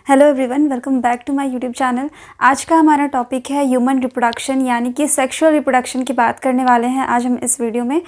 Hello everyone, welcome back to my YouTube channel. आज का हमारा टॉपिक है ह्यूमन रिप्रोडक्शन यानी कि सेक्सुअल रिप्रोडक्शन की बात करने वाले हैं आज हम इस वीडियो में।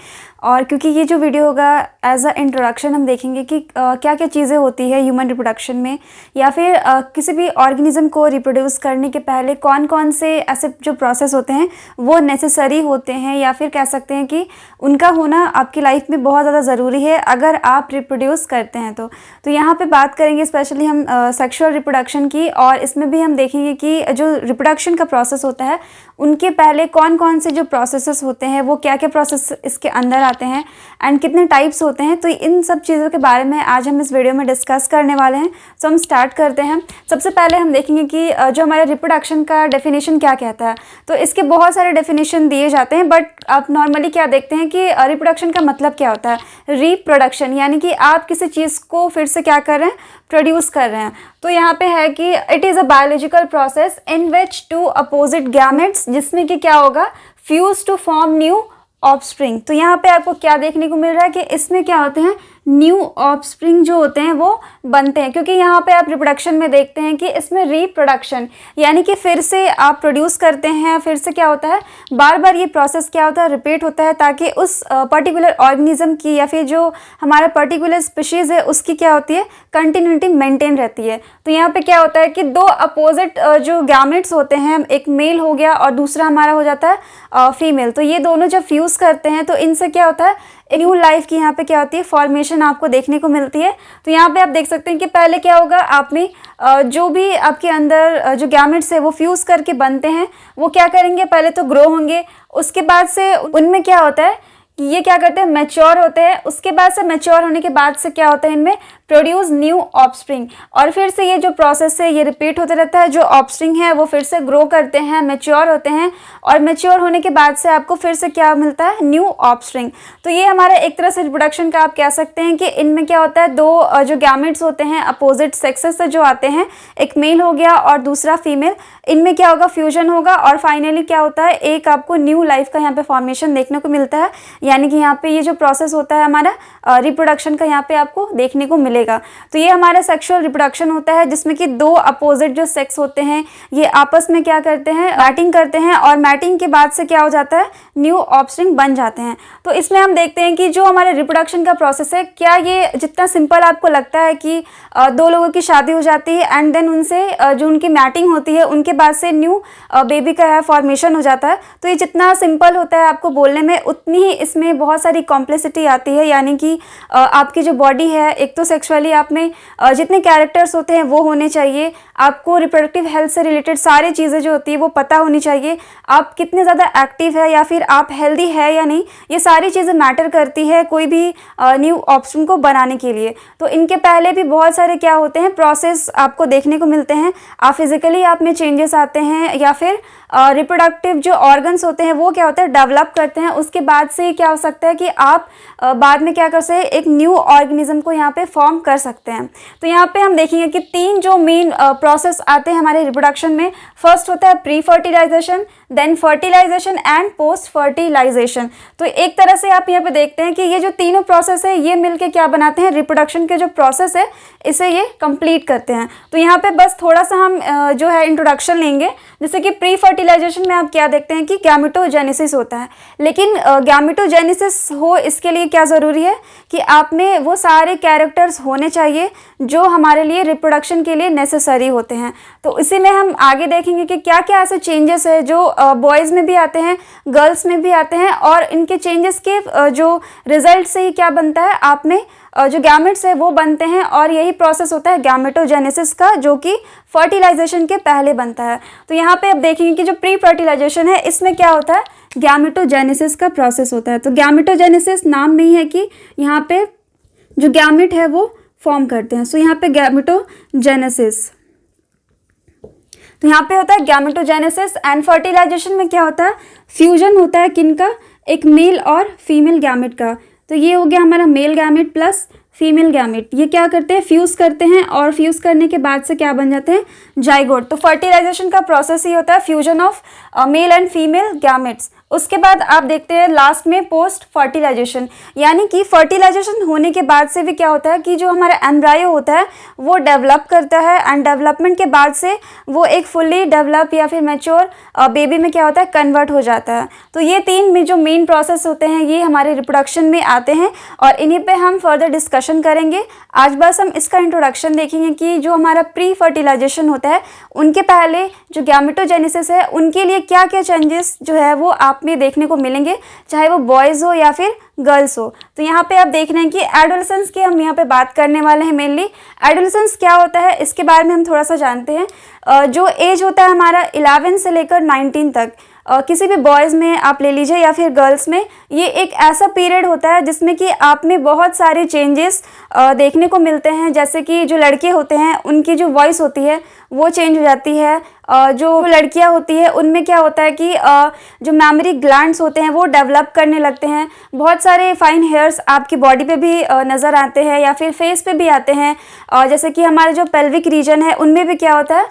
और क्योंकि ये जो वीडियो होगा एज अ इंट्रोडक्शन हम देखेंगे कि क्या क्या चीज़ें होती है ह्यूमन रिप्रोडक्शन में, या फिर किसी भी ऑर्गेनिज्म को रिप्रोड्यूस करने के पहले कौन कौन से ऐसे जो प्रोसेस होते हैं वो नेसेसरी होते हैं, या फिर कह सकते हैं कि उनका होना आपकी लाइफ में बहुत ज़्यादा ज़रूरी है अगर आप रिप्रोड्यूस करते हैं। तो यहाँ पर बात करेंगे स्पेशली हम सेक्सुअल रिप्रोडक्शन की, और इसमें भी हम देखेंगे कि जो रिप्रोडक्शन का प्रोसेस होता है उनके पहले कौन कौन से जो प्रोसेसेस होते हैं वो क्या क्या प्रोसेस इसके अंदर आते हैं एंड कितने टाइप्स होते हैं। तो इन सब चीज़ों के बारे में आज हम इस वीडियो में डिस्कस करने वाले हैं। तो हम स्टार्ट करते हैं। सबसे पहले हम देखेंगे कि जो हमारे रिप्रोडक्शन का डेफिनेशन क्या कहता है। तो इसके बहुत सारे डेफिनेशन दिए जाते हैं, बट आप नॉर्मली क्या देखते हैं कि रिप्रोडक्शन का मतलब क्या होता है। रिप्रोडक्शन यानी कि आप किसी चीज़ को फिर से क्या कर रहे हैं, प्रोड्यूस कर रहे हैं। तो यहाँ पे है कि it is a biological process in which two opposite gametes, जिसमें कि क्या होगा, fuse to form new offspring. तो यहाँ पे आपको क्या देखने को मिल रहा है कि इसमें क्या होते हैं, न्यू ऑफस्प्रिंग जो होते हैं वो बनते हैं। क्योंकि यहाँ पे आप रिप्रोडक्शन में देखते हैं कि इसमें रिप्रोडक्शन यानी कि फिर से आप प्रोड्यूस करते हैं, फिर से क्या होता है, बार बार ये प्रोसेस क्या होता है, रिपीट होता है, ताकि उस पर्टिकुलर ऑर्गेनिज्म की या फिर जो हमारा पर्टिकुलर स्पीशीज़ है उसकी क्या होती है, कंटिन्यूटी मेंटेन रहती है। तो यहाँ पे क्या होता है कि दो अपोजिट जो गैमेट्स होते हैं, एक मेल हो गया और दूसरा हमारा हो जाता है फीमेल। तो ये दोनों जब फ्यूज़ करते हैं तो इनसे क्या होता है, न्यू लाइफ की यहाँ पे क्या होती है, फॉर्मेशन आपको देखने को मिलती है। तो यहाँ पे आप देख सकते हैं कि पहले क्या होगा, आप में जो भी आपके अंदर जो गैमेट्स है वो फ्यूज़ करके बनते हैं, वो क्या करेंगे, पहले तो ग्रो होंगे, उसके बाद से उनमें क्या होता है कि ये क्या करते हैं, मैच्योर होते हैं। उसके बाद से मैच्योर होने के बाद से क्या होता है, इनमें प्रोड्यूस न्यू ऑफस्प्रिंग, और फिर से ये जो प्रोसेस है ये रिपीट होते रहता है। जो ऑफस्प्रिंग है वो फिर से ग्रो करते हैं, मैच्योर होते हैं, और मैच्योर होने के बाद से आपको फिर से क्या मिलता है, न्यू ऑफस्प्रिंग। तो ये हमारा एक तरह से रिप्रोडक्शन का आप कह सकते हैं कि इनमें क्या होता है, दो जो गैमेट्स होते हैं अपोजिट सेक्सेस से जो आते हैं, एक मेल हो गया और दूसरा फीमेल, इनमें क्या होगा, फ्यूजन होगा, और फाइनली क्या होता है, एक आपको न्यू लाइफ का यहाँ पे फॉर्मेशन देखने को मिलता है। यानी कि यहाँ पे ये जो प्रोसेस होता है हमारा रिप्रोडक्शन का, यहाँ पे आपको देखने को मिलेगा। तो ये हमारा सेक्सुअल रिप्रोडक्शन होता है, जिसमें कि दो अपोजिट जो सेक्स होते हैं ये आपस में क्या करते हैं, मैटिंग करते हैं, और मैटिंग के बाद से क्या हो जाता है, न्यू ऑफस्प्रिंग बन जाते हैं। तो इसमें हम देखते हैं कि जो हमारे रिप्रोडक्शन का प्रोसेस है, क्या ये जितना सिंपल आपको लगता है कि दो लोगों की शादी हो जाती है एंड देन उनसे जो उनकी मैटिंग होती है उनके बाद से न्यू बेबी का फॉर्मेशन हो जाता है, तो ये जितना सिंपल होता है आपको बोलने में, उतनी ही इसमें बहुत सारी कॉम्प्लेक्सिटी आती है। यानी कि आपकी जो बॉडी है, एक तो सेक्सुअली आप में जितने कैरेक्टर्स होते हैं वो होने चाहिए, आपको रिप्रोडक्टिव हेल्थ से रिलेटेड सारी चीज़ें जो होती है वो पता होनी चाहिए, आप कितने ज़्यादा एक्टिव है या फिर आप हेल्दी है या नहीं, ये सारी चीज़ें मैटर करती है कोई भी न्यू ऑप्शन को बनाने के लिए। तो इनके पहले भी बहुत सारे क्या होते हैं, प्रोसेस आपको देखने को मिलते हैं। आप फिजिकली आप में चेंजेस आते हैं, या फिर रिप्रोडक्टिव जो ऑर्गन्स होते हैं वो क्या होता है, डेवलप करते हैं। उसके बाद से क्या हो सकता है कि आप बाद में क्या कर सकते हैं, एक न्यू ऑर्गेनिज्म को यहाँ पे फॉर्म कर सकते हैं। तो यहाँ पे हम देखेंगे कि तीन जो मेन प्रोसेस आते हैं हमारे रिप्रोडक्शन में। फर्स्ट होता है pre fertilization, then fertilization and post fertilization. तो एक तरह से आप यहाँ पे देखते हैं कि ये जो तीनों प्रोसेस है ये मिलके क्या बनाते हैं, रिप्रोडक्शन के जो प्रोसेस है इसे ये कंप्लीट करते हैं। तो यहाँ पे बस थोड़ा सा हम जो है इंट्रोडक्शन लेंगे। जैसे कि प्री फर्टिलाइजेशन में आप क्या देखते हैं कि गैमेटोजेनेसिस होता है, लेकिन गैमेटोजेनेसिस हो इसके लिए क्या ज़रूरी है कि आप में वो सारे कैरेक्टर्स होने चाहिए जो हमारे लिए रिप्रोडक्शन के लिए नेसेसरी होते हैं। तो इसी में हम आगे देखेंगे कि क्या क्या ऐसे चेंजेस है जो बॉयज़ में भी आते हैं, गर्ल्स में भी आते हैं, और इनके चेंजेस के जो रिजल्ट से ही क्या बनता है, आप में जो गैमेट्स है वो बनते हैं, और यही प्रोसेस होता है गैमेटोजेनेसिस का, जो कि फर्टिलाइजेशन के पहले बनता है। तो यहाँ पे आप देखेंगे कि जो प्री फर्टिलाइजेशन है इसमें क्या होता है, गैमेटोजेनेसिस का प्रोसेस होता है। तो गैमेटोजेनेसिस नाम में ही है कि यहाँ पे जो गैमेट है वो फॉर्म करते हैं। सो यहाँ पे गैमेटोजेनेसिस, तो यहाँ पे होता है गैमेटोजेनेसिस। एंड फर्टिलाइजेशन में क्या होता है, फ्यूजन होता है किनका, एक मेल और फीमेल गैमेट का। तो ये हो गया हमारा male gamete plus female gamete, ये क्या करते हैं, फ्यूज़ करते हैं, और फ्यूज़ करने के बाद से क्या बन जाते हैं, जाइगोट। तो फर्टिलाइजेशन का प्रोसेस ही होता है fusion of male and female gametes. उसके बाद आप देखते हैं लास्ट में पोस्ट फर्टिलाइजेशन, यानी कि फर्टिलाइजेशन होने के बाद से भी क्या होता है कि जो हमारा एम्ब्रायो होता है वो डेवलप करता है, एंड डेवलपमेंट के बाद से वो एक फुल्ली डेवलप या फिर मैच्योर बेबी में क्या होता है, कन्वर्ट हो जाता है। तो ये 3 में जो मेन प्रोसेस होते हैं ये हमारे रिप्रोडक्शन में आते हैं और इन्हीं पे हम फर्दर डिस्कशन करेंगे। आज बस हम इसका इंट्रोडक्शन देखेंगे कि जो हमारा प्री फर्टिलाइजेशन होता है उनके पहले जो गैमेटोजेनेसिस है उनके लिए क्या क्या चेंजेस जो है वो आप में देखने को मिलेंगे, चाहे वो बॉयज़ हो या फिर गर्ल्स हो। तो यहाँ पे आप देख रहे हैं कि एडोलेसेंस की हम यहाँ पे बात करने वाले हैं। मेनली एडोलेसेंस क्या होता है इसके बारे में हम थोड़ा सा जानते हैं। जो एज होता है हमारा 11 से लेकर 19 तक, किसी भी बॉयज़ में आप ले लीजिए या फिर गर्ल्स में, ये एक ऐसा पीरियड होता है जिसमें कि आप में बहुत सारे चेंजेस देखने को मिलते हैं। जैसे कि जो लड़के होते हैं उनकी जो वॉइस होती है वो चेंज हो जाती है, जो लड़कियां होती है उनमें क्या होता है कि जो मेमोरी ग्लैंड्स होते हैं वो डेवलप करने लगते हैं। बहुत सारे फाइन हेयर्स आपकी बॉडी पे भी नज़र आते हैं या फिर फेस पे भी आते हैं। जैसे कि हमारे जो पेल्विक रीजन है उनमें भी क्या होता है,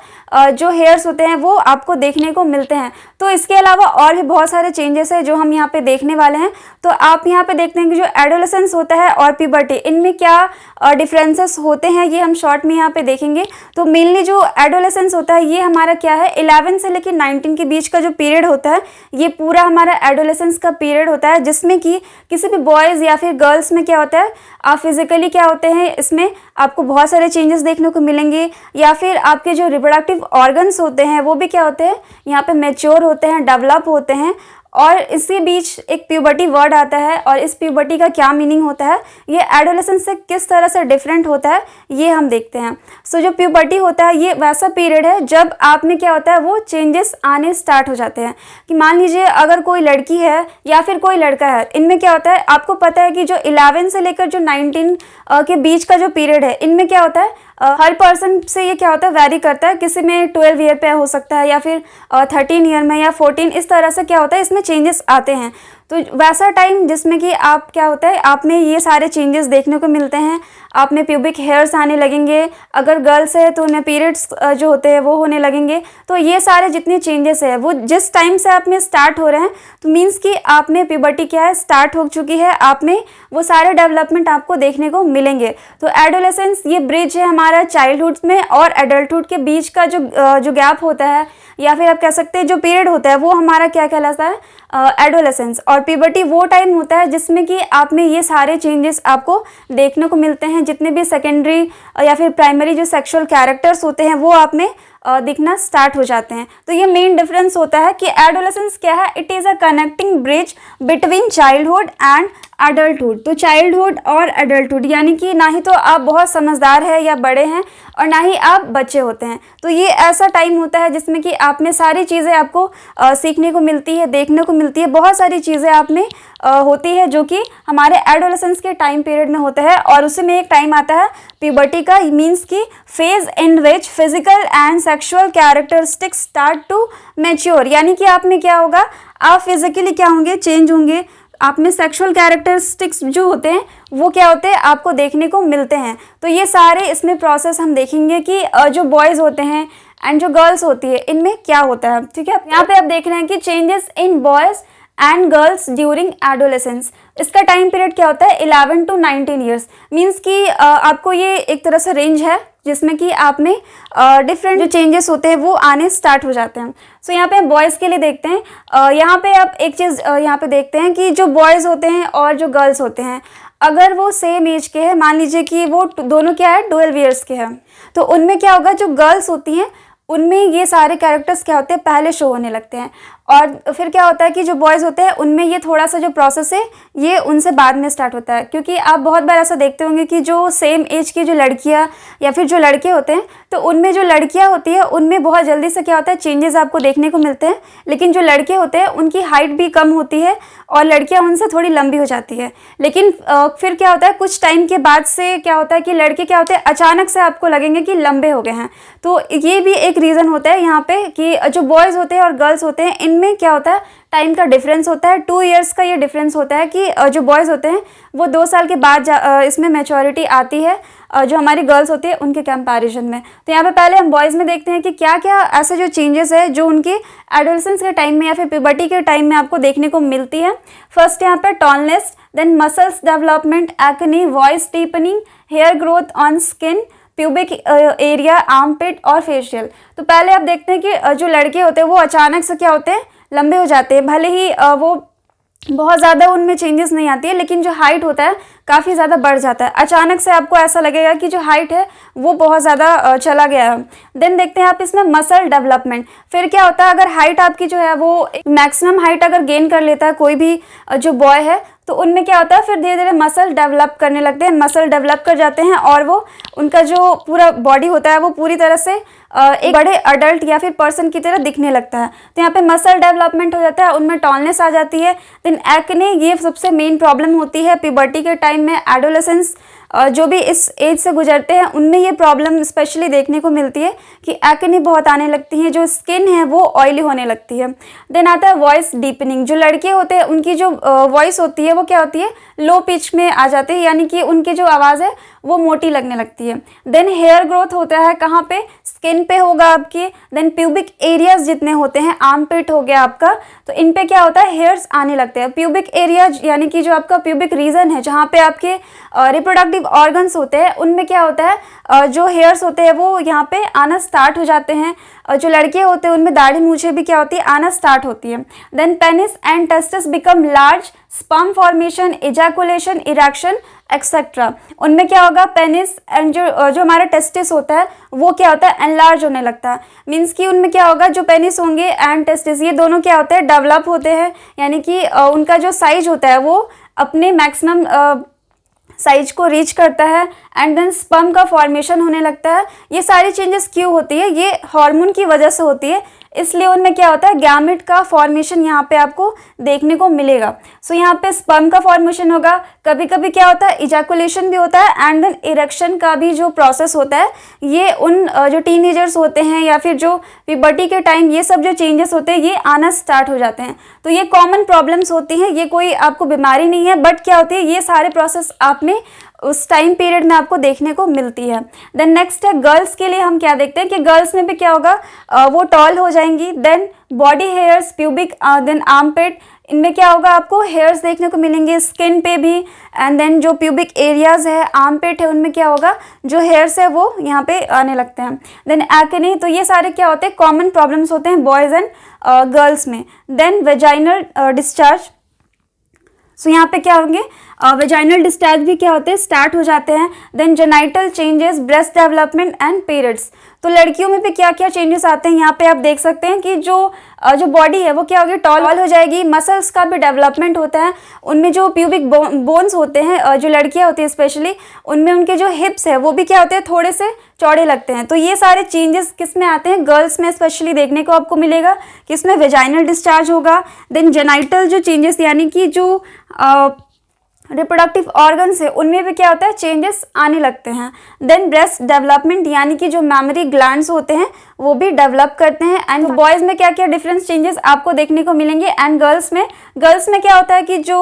जो हेयर्स होते हैं वो आपको देखने को मिलते हैं। तो इसके अलावा और भी बहुत सारे चेंजेस है जो हम यहाँ पे देखने वाले हैं। तो आप यहाँ पे देखते हैं कि जो एडोलेसेंस होता है और प्यूबर्टी, इनमें क्या डिफरेंसेस होते हैं ये हम शॉर्ट में यहाँ पे देखेंगे। तो मेनली जो एडोलेसेंस होता है ये हमारा क्या है, 11 से लेकर 19 के बीच का जो पीरियड होता है ये पूरा हमारा एडोलेसेंस का पीरियड होता है, जिसमें कि किसी भी बॉयज़ या फिर गर्ल्स में क्या होता है, आप फिजिकली क्या होते हैं इसमें आपको बहुत सारे चेंजेस देखने को मिलेंगे, या फिर आपके जो रिप्रोडक्टिव ऑर्गन्स होते हैं वो भी क्या होते हैं यहाँ पे मैच्योर होते हैं, डेवलप होते हैं। और इसके बीच एक प्यूबर्टी वर्ड आता है और इस प्यूबर्टी का क्या मीनिंग होता है, ये एडोलेसेंस से किस तरह से डिफरेंट होता है ये हम देखते हैं। सो जो प्यूबर्टी होता है ये वैसा पीरियड है जब आप में क्या होता है वो चेंजेस आने स्टार्ट हो जाते हैं। कि मान लीजिए अगर कोई लड़की है या फिर कोई लड़का है, इनमें क्या होता है आपको पता है कि जो 11 से लेकर जो 19 के बीच का जो पीरियड है इनमें क्या होता है, हर पर्सन से ये क्या होता है वैरी करता है। किसी में 12 ईयर पे हो सकता है या फिर 13 ईयर में या 14, इस तरह से क्या होता है इसमें चेंजेस आते हैं। तो वैसा टाइम जिसमें कि आप क्या होता है आप में ये सारे चेंजेस देखने को मिलते हैं। आप में प्यूबिक हेयर्स आने लगेंगे, अगर गर्ल्स है तो उन्हें पीरियड्स जो होते हैं वो होने लगेंगे। तो ये सारे जितने चेंजेस है वो जिस टाइम से आप में स्टार्ट हो रहे हैं, तो मीन्स कि आप में प्यूबर्टी क्या है स्टार्ट हो चुकी है, आप में वो सारे डेवलपमेंट आपको देखने को मिलेंगे। तो एडोलेसेंस ये ब्रिज है हमारा चाइल्डहुड में और एडल्टहुड के बीच का जो गैप होता है, या फिर आप कह सकते हैं जो पीरियड होता है वो हमारा क्या कहलाता है, एडोलेसेंस। और प्यूबर्टी वो टाइम होता है जिसमें कि आप में ये सारे चेंजेस आपको देखने को मिलते हैं। जितने भी सेकेंडरी या फिर प्राइमरी जो सेक्सुअल कैरेक्टर्स होते हैं वो आप में दिखना स्टार्ट हो जाते हैं। तो ये मेन डिफरेंस होता है कि एडोलेसेंस क्या है, it is a connecting bridge between childhood and adulthood. तो चाइल्डहुड और एडल्टहुड यानी कि ना ही तो आप बहुत समझदार हैं या बड़े हैं और ना ही आप बच्चे होते हैं। तो ये ऐसा टाइम होता है जिसमें कि आप में सारी चीज़ें आपको सीखने को मिलती है, देखने को मिलती है। बहुत सारी चीज़ें आप में होती है जो कि हमारे एडोलेसेंस के टाइम पीरियड में होता है। और उसी में एक टाइम आता है प्यूबर्टी का, मीन्स की phase in which physical and sexual characteristics start to mature. यानी कि आप में क्या होगा, आप फिजिकली क्या होंगे, चेंज होंगे। आप में सेक्सुअल कैरेक्टरिस्टिक्स जो होते हैं वो क्या होते हैं आपको देखने को मिलते हैं। तो ये सारे इसमें प्रोसेस हम देखेंगे कि जो बॉयज़ होते हैं एंड जो गर्ल्स होती है इनमें क्या होता है। ठीक है, यहाँ पे आप देख रहे हैं कि changes in boys and girls during adolescence. इसका टाइम पीरियड क्या होता है 11 to 19 ईयर्स। मीन्स कि आपको ये एक तरह से रेंज है जिसमें कि आप में डिफरेंट जो चेंजेस होते हैं वो आने स्टार्ट हो जाते हैं। सो यहाँ पे हम बॉयज़ के लिए देखते हैं। यहाँ पे आप एक चीज़ यहाँ पे देखते हैं कि जो बॉयज़ होते हैं और जो गर्ल्स होते हैं, अगर वो सेम एज के हैं, मान लीजिए कि वो दोनों क्या है 12 ईयर्स के हैं, तो उनमें क्या होगा, जो गर्ल्स होती हैं उनमें ये सारे कैरेक्टर्स क्या होते हैं पहले शो होने लगते हैं। और फिर क्या होता है कि जो बॉयज़ होते हैं उनमें ये थोड़ा सा जो प्रोसेस है ये उनसे बाद में स्टार्ट होता है। क्योंकि आप बहुत बार ऐसा देखते होंगे कि जो सेम एज की जो लड़कियां या फिर जो लड़के होते हैं, तो उनमें जो लड़कियां होती है उनमें बहुत जल्दी से क्या होता है चेंजेस आपको देखने को मिलते हैं। लेकिन जो लड़के होते हैं उनकी हाइट भी कम होती है और लड़कियाँ उनसे थोड़ी लंबी हो जाती है। लेकिन फिर क्या होता है कुछ टाइम के बाद से क्या होता है कि लड़के क्या होते हैं अचानक से आपको लगेंगे कि लंबे हो गए हैं। तो ये भी एक रीज़न होता है यहाँ पे कि जो बॉयज़ होते हैं और गर्ल्स होते हैं इनमें क्या होता है टाइम का डिफरेंस होता है। 2 ईयर्स का ये डिफरेंस होता है कि जो बॉयज़ होते हैं वो 2 साल के बाद इसमें मैच्योरिटी आती है जो हमारी गर्ल्स होती है उनके कंपैरिजन में। तो यहाँ पे पहले हम बॉयज़ में देखते हैं कि क्या क्या ऐसे जो चेंजेस है जो उनके एडोलेसेंस के टाइम में या फिर प्यूबर्टी के टाइम में आपको देखने को मिलती है। फर्स्ट यहाँ पे tallness, then muscles development, acne, voice deepening, hair growth on skin, pubic area, armpit और फेशियल। तो पहले आप देखते हैं कि जो लड़के होते हैं वो अचानक से क्या होते हैं, लंबे हो जाते हैं। भले ही वो बहुत ज़्यादा उनमें चेंजेस नहीं आती है, लेकिन जो हाइट होता है काफ़ी ज़्यादा बढ़ जाता है। अचानक से आपको ऐसा लगेगा कि जो हाइट है वो बहुत ज़्यादा चला गया है। देन देखते हैं आप इसमें मसल डेवलपमेंट। फिर क्या होता है, अगर हाइट आपकी जो है वो मैक्सिमम हाइट अगर गेन कर लेता है कोई भी जो बॉय है, तो उनमें क्या होता है फिर धीरे धीरे मसल डेवलप करने लगते हैं, मसल डेवलप कर जाते हैं और वो उनका जो पूरा बॉडी होता है वो पूरी तरह से एक बड़े अडल्ट या फिर पर्सन की तरह दिखने लगता है। तो यहाँ पे मसल डेवलपमेंट हो जाता है, उनमें टॉलनेस आ जाती है। देन एक्ने, ये सबसे मेन प्रॉब्लम होती है प्यूबर्टी के टाइम में। एडोलेसेंस जो भी इस एज से गुजरते हैं उनमें ये प्रॉब्लम स्पेशली देखने को मिलती है कि एक्ने बहुत आने लगती है, जो स्किन है वो ऑयली होने लगती है। देन आता है वॉइस डीपनिंग। जो लड़के होते हैं उनकी जो वॉइस होती है वो क्या होती है, लो पिच में आ जाती है, यानी कि उनकी जो आवाज़ है वो मोटी लगने लगती है। देन हेयर ग्रोथ होता है, कहाँ पे, स्किन पे होगा आपके। देन प्यूबिक एरियाज जितने होते हैं, आर्मपिट हो गया आपका, तो इन पे क्या होता है, हेयर्स आने लगते हैं। प्यूबिक एरियाज यानी कि जो आपका प्यूबिक रीजन है जहाँ पे आपके रिप्रोडक्टिव ऑर्गन्स होते हैं, उनमें क्या होता है जो हेयर्स होते हैं वो यहाँ पे आना स्टार्ट हो जाते हैं। जो लड़के होते हैं उनमें दाढ़ी मूछें भी क्या होती है, आना स्टार्ट होती है। Then penis and testis become large, sperm formation, ejaculation, erection etcetera. उनमें क्या होगा, पेनिस एंड जो हमारा टेस्टिस होता है वो क्या होता है, एनलार्ज होने लगता है। मीन्स कि उनमें क्या होगा, जो पेनिस होंगे एंड टेस्टिस ये दोनों क्या होते हैं, डेवलप होते हैं, यानी कि उनका जो साइज होता है वो अपने मैक्सिमम साइज को रीच करता है। एंड देन स्पर्म का फॉर्मेशन होने लगता है। ये सारी चेंजेस क्यों होती है, ये हार्मोन की वजह से होती है, इसलिए उनमें क्या होता है, गैमेट का फॉर्मेशन यहाँ पे आपको देखने को मिलेगा। सो यहाँ पे स्पर्म का फॉर्मेशन होगा, कभी कभी क्या होता है इजैकुलेशन भी होता है, एंड देन इरेक्शन का भी जो प्रोसेस होता है ये उन जो टीनेजर्स होते हैं या फिर जो प्यूबर्टी के टाइम ये सब जो चेंजेस होते हैं ये आना स्टार्ट हो जाते हैं। तो ये कॉमन प्रॉब्लम्स होती हैं, ये कोई आपको बीमारी नहीं है, बट क्या होती है ये सारे प्रोसेस आप में उस टाइम पीरियड में आपको देखने को मिलती है। देन नेक्स्ट है गर्ल्स के लिए हम क्या देखते हैं कि गर्ल्स में भी क्या होगा, वो टॉल हो जाएंगी। Then body hairs, pubic, then armpit, इनमें क्या होगा, आपको हेयर्स देखने को मिलेंगे, स्किन पे भी। एंड देन जो प्यूबिक एरियाज है, आर्मपिट है, उनमें क्या होगा, जो हेयर्स है वो यहाँ पे आने लगते हैं। देन एक्ने, तो ये सारे क्या होते हैं, कॉमन प्रॉब्लम्स होते हैं बॉयज़ एंड गर्ल्स में। देन वेजाइनल डिस्चार्ज, सो यहाँ पे क्या होंगे, वेजाइनल डिस्चार्ज भी क्या होते हैं, स्टार्ट हो जाते हैं। Then genital changes, breast development and periods. तो लड़कियों में भी क्या क्या चेंजेस आते हैं, यहाँ पे आप देख सकते हैं कि जो बॉडी है वो क्या होगी, टॉल हो जाएगी। मसल्स का भी डेवलपमेंट होता है, उनमें जो प्यूबिक बोन्स होते हैं, जो लड़कियाँ होती हैं स्पेशली, उनमें उनके जो हिप्स है वो भी क्या होते हैं, थोड़े से चौड़े लगते हैं। तो ये सारे चेंजेस किस में आते हैं, गर्ल्स में स्पेशली देखने को आपको मिलेगा कि इसमें वेजाइनल डिस्चार्ज होगा। देन जेनाइटल जो चेंजेस यानी कि जो रिप्रोडक्टिव ऑर्गन्स है उनमें भी क्या होता है, चेंजेस आने लगते हैं। देन ब्रेस्ट डेवलपमेंट, यानी कि जो मैमरी ग्लैंड्स होते हैं वो भी डेवलप करते हैं। एंड बॉयज़ में क्या क्या डिफरेंस चेंजेस आपको देखने को मिलेंगे। एंड गर्ल्स में क्या होता है कि जो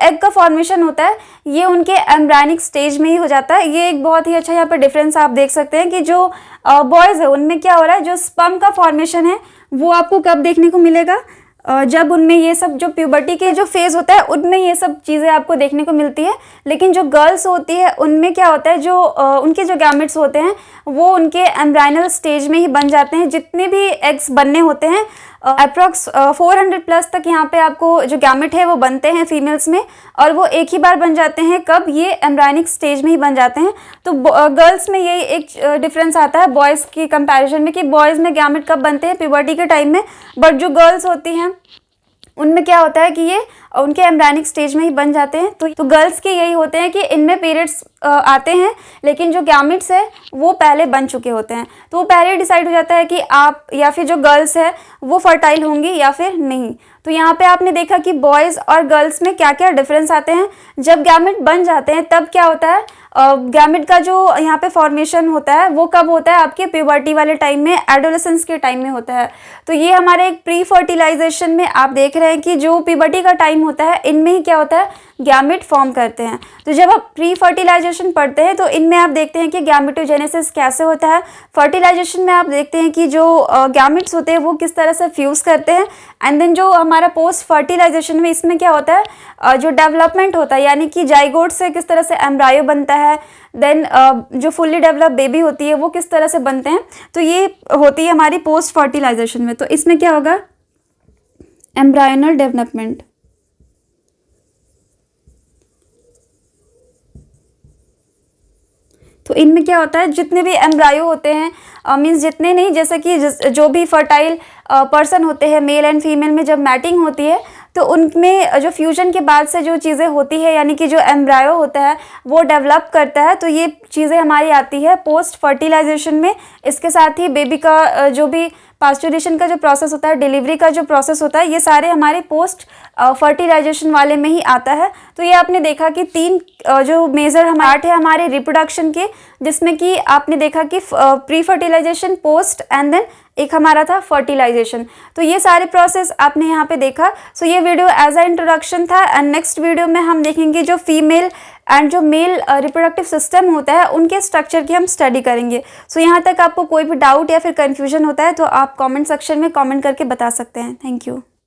एग का फॉर्मेशन होता है ये उनके एम्ब्रायनिक स्टेज में ही हो जाता है। ये एक बहुत ही अच्छा यहाँ पर डिफरेंस आप देख सकते हैं कि जो बॉयज़ है उनमें क्या हो रहा है, जो स्पर्म का फॉर्मेशन है वो आपको कब देखने को मिलेगा, जब उनमें ये सब जो प्यूबर्टी के जो फेज़ होता है उनमें ये सब चीज़ें आपको देखने को मिलती है। लेकिन जो गर्ल्स होती है उनमें क्या होता है, जो उनके जो गैमेट्स होते हैं वो उनके एम्ब्रायनल स्टेज में ही बन जाते हैं। जितने भी एग्स बनने होते हैं अप्रॉक्स 400 प्लस तक यहाँ पे आपको जो गैमेट है वो बनते हैं फीमेल्स में, और वो एक ही बार बन जाते हैं, कब, ये एम्ब्रायनिक स्टेज में ही बन जाते हैं। तो गर्ल्स में यही एक डिफरेंस आता है बॉयज़ की कंपैरिजन में कि बॉयज़ में गैमेट कब बनते हैं, प्यूबर्टी के टाइम में, बट जो गर्ल्स होती हैं उनमें क्या होता है कि ये उनके एम्ब्रायनिक स्टेज में ही बन जाते हैं। तो गर्ल्स के यही होते हैं कि इनमें पीरियड्स आते हैं, लेकिन जो गैमेट्स है वो पहले बन चुके होते हैं। तो वो पहले डिसाइड हो जाता है कि आप या फिर जो गर्ल्स है वो फर्टाइल होंगी या फिर नहीं। तो यहाँ पे आपने देखा कि बॉयज़ और गर्ल्स में क्या क्या डिफरेंस आते हैं। जब गैमेट बन जाते हैं तब क्या होता है, गैमेट का जो यहाँ पे फॉर्मेशन होता है वो कब होता है, आपके प्यूबर्टी वाले टाइम में, एडोलेसेंस के टाइम में होता है। तो ये हमारे एक प्री फर्टिलाइजेशन में आप देख रहे हैं कि जो प्यूबर्टी का टाइम होता है इनमें ही क्या होता है, गैमेट फॉर्म करते हैं। तो जब आप प्री फर्टिलाइजेशन पढ़ते हैं तो इनमें आप देखते हैं कि गैमेटोजेनेसिस कैसे होता है। फर्टिलाइजेशन में आप देखते हैं कि जो गैमेट्स होते हैं वो किस तरह से फ्यूज़ करते हैं। एंड देन जो हमारा पोस्ट फर्टिलाइजेशन में इसमें क्या होता है, जो डेवलपमेंट होता है, यानी कि जाइगोट से किस तरह से एम्ब्रायो बनता है, देन जो फुल्ली डेवलप बेबी होती है वो किस तरह से बनते हैं। तो ये होती है हमारी पोस्ट फर्टिलाइजेशन में। तो इसमें क्या होगा, एम्ब्रायनल डेवलपमेंट। तो इनमें क्या होता है, जितने भी एम्ब्रायो होते हैं, मीन्स जितने नहीं, जैसे कि जो भी फर्टाइल पर्सन होते हैं मेल एंड फीमेल में जब मैटिंग होती है तो उनमें जो फ्यूजन के बाद से जो चीज़ें होती है, यानी कि जो एम्ब्रायो होता है वो डेवलप करता है। तो ये चीज़ें हमारी आती है पोस्ट फर्टिलाइजेशन में। इसके साथ ही बेबी का जो भी पास्चुरेशन का जो प्रोसेस होता है, डिलीवरी का जो प्रोसेस होता है, ये सारे हमारे पोस्ट फर्टिलाइजेशन वाले में ही आता है। तो ये आपने देखा कि 3 जो मेजर हमारे हमारे रिप्रोडक्शन के, जिसमें कि आपने देखा कि pre fertilization, post and then एक हमारा था फर्टिलाइजेशन। तो ये सारे प्रोसेस आपने यहाँ पे देखा। सो ये वीडियो एज अ इंट्रोडक्शन था एंड नेक्स्ट वीडियो में हम देखेंगे जो फीमेल एंड जो मेल रिप्रोडक्टिव सिस्टम होता है उनके स्ट्रक्चर की हम स्टडी करेंगे। सो यहाँ तक आपको कोई भी डाउट या फिर कन्फ्यूजन होता है तो आप कमेंट सेक्शन में कमेंट करके बता सकते हैं। Thank you.